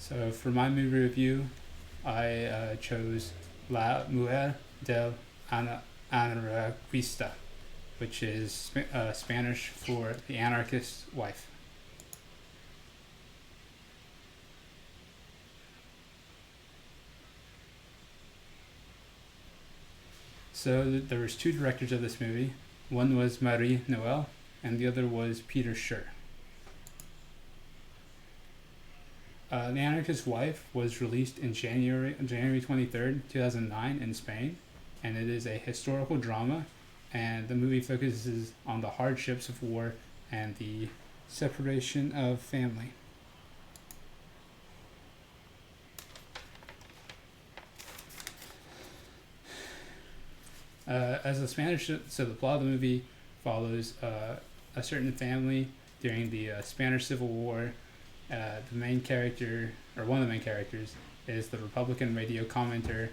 So for my movie review, I chose La Mujer del Anarquista, which is Spanish for the anarchist's wife. So there was two directors of this movie. One was Marie Noel, and the other was Peter Schur. The Anarchist's Wife was released in January 23rd, 2009 in Spain, and it is a historical drama, and the movie focuses on the hardships of war and the separation of family. As a Spanish, so the plot of the movie follows a certain family during the Spanish Civil War. The main character, or one of the main characters, is the Republican radio commentator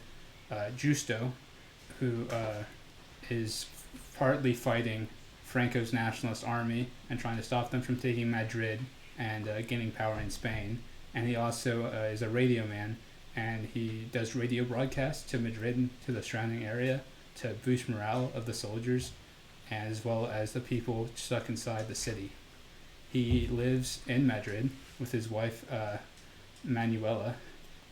Justo, who is partly fighting Franco's nationalist army and trying to stop them from taking Madrid and gaining power in Spain. And he also is a radio man, and he does radio broadcasts to Madrid, to the surrounding area, to boost morale of the soldiers, as well as the people stuck inside the city. He lives in Madrid with his wife, Manuela,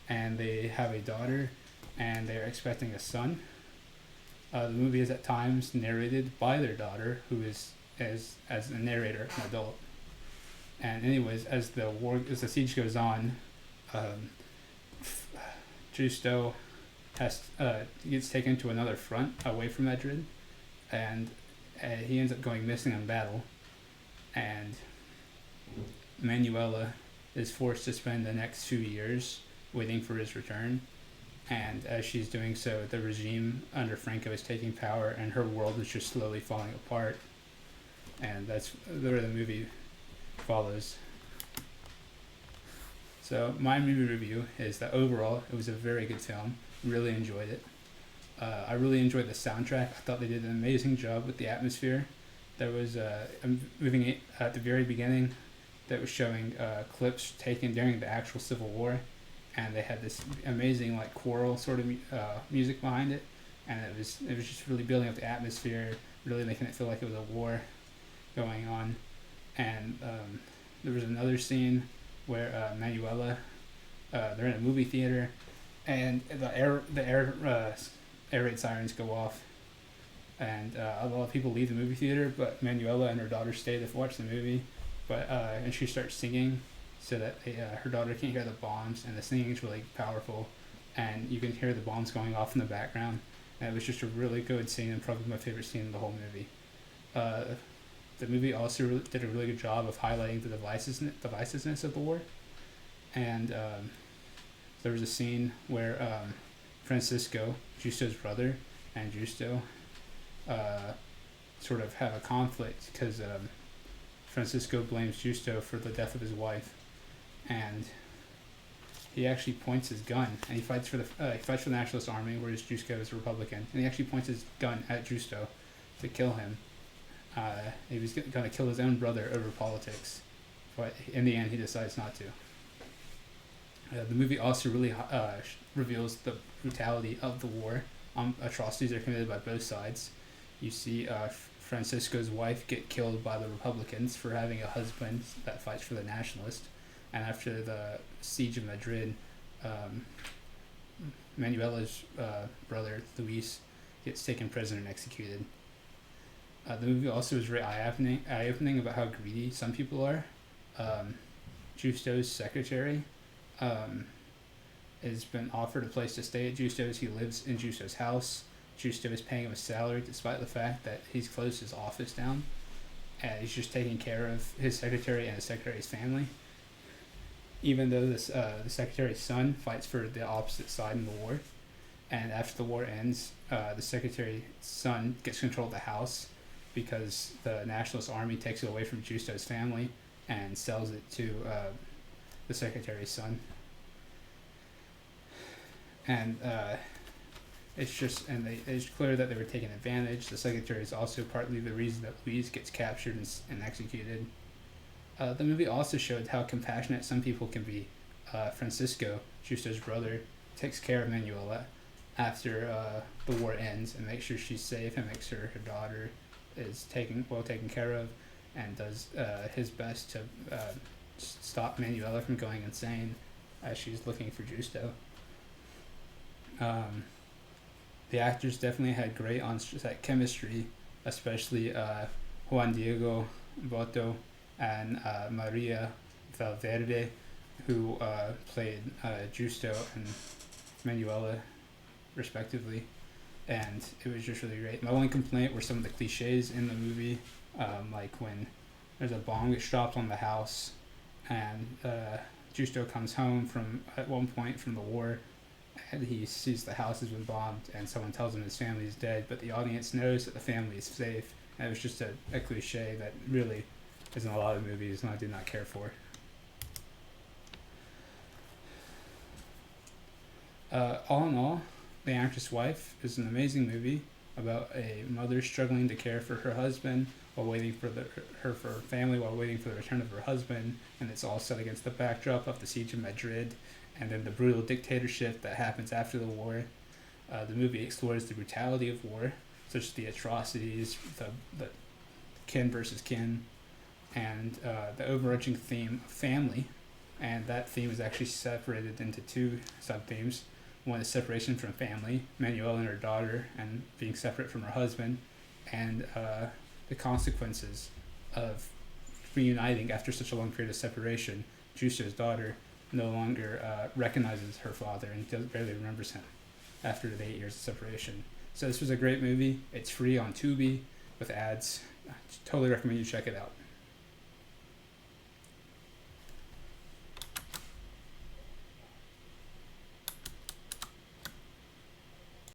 and they have a daughter, and they're expecting a son. The movie is at times narrated by their daughter, who is as a narrator, an adult. And anyways, as the siege goes on, Justo gets taken to another front away from Madrid, and he ends up going missing in battle. And Manuela is forced to spend the next 2 years waiting for his return. And as she's doing so, the regime under Franco is taking power, and her world is just slowly falling apart. And that's where the movie follows. So my movie review is that overall it was a very good film. Really enjoyed it. I really enjoyed the soundtrack. I thought they did an amazing job with the atmosphere. There was a moving at the very beginning that was showing clips taken during the actual Civil War, and they had this amazing like choral sort of music behind it, and it was just really building up the atmosphere, really making it feel like it was a war going on. And there was another scene where Manuela, they're in a movie theater, and the air raid sirens go off, and a lot of people leave the movie theater, but Manuela and her daughter stay to watch the movie. But and she starts singing so that her daughter can't hear the bombs, and the singing is really powerful, and you can hear the bombs going off in the background. And it was just a really good scene, and probably my favorite scene in the whole movie. The movie also did a really good job of highlighting the divisiveness of the war, and there was a scene where Francisco, Justo's brother, and Justo sort of have a conflict because Francisco blames Justo for the death of his wife, and he actually points his gun, and he fights for the Nationalist Army, whereas Justo is a Republican, and he actually points his gun at Justo to kill him. He was going to kill his own brother over politics, but in the end he decides not to. The movie also really reveals the brutality of the war. Atrocities are committed by both sides. You see Francisco's wife get killed by the Republicans for having a husband that fights for the nationalist. And after the siege of Madrid, Manuela's brother, Luis, gets taken prisoner and executed. The movie also is very eye-opening about how greedy some people are. Justo's secretary has been offered a place to stay at Justo's. He lives in Justo's house. Justo is paying him a salary despite the fact that he's closed his office down, and he's just taking care of his secretary and his secretary's family. Even though the secretary's son fights for the opposite side in the war, and after the war ends, the secretary's son gets control of the house because the Nationalist Army takes it away from Justo's family and sells it to the secretary's son. And it's clear that they were taking advantage. The secretary is also partly the reason that Luis gets captured and executed. The movie also showed how compassionate some people can be. Francisco, Justo's brother, takes care of Manuela after the war ends and makes sure she's safe and makes sure her daughter is taken care of, and does his best to stop Manuela from going insane as she's looking for Justo. The actors definitely had great on-set chemistry, especially Juan Diego Boto and Maria Valverde, who played Justo and Manuela respectively, and it was just really great. My only complaint were some of the cliches in the movie, like when there's a bomb gets dropped on the house, and Justo comes home at one point from the war, and he sees the house has been bombed, and someone tells him his family is dead, but the audience knows that the family is safe, and it was just a cliche that really is in a lot of movies, and I did not care for. All in all, The Actress Wife is an amazing movie about a mother struggling to care for her husband while waiting for her family, while waiting for the return of her husband, and it's all set against the backdrop of the siege of Madrid and then the brutal dictatorship that happens after the war. The movie explores the brutality of war, such as the atrocities, the kin versus kin, and the overarching theme of family, and that theme is actually separated into two sub-themes. One is separation from family, Manuela and her daughter, and being separate from her husband, and the consequences of reuniting after such a long period of separation. Justo's daughter no longer recognizes her father and barely remembers him after the 8 years of separation. So this was a great movie. It's free on Tubi with ads. I totally recommend you check it out.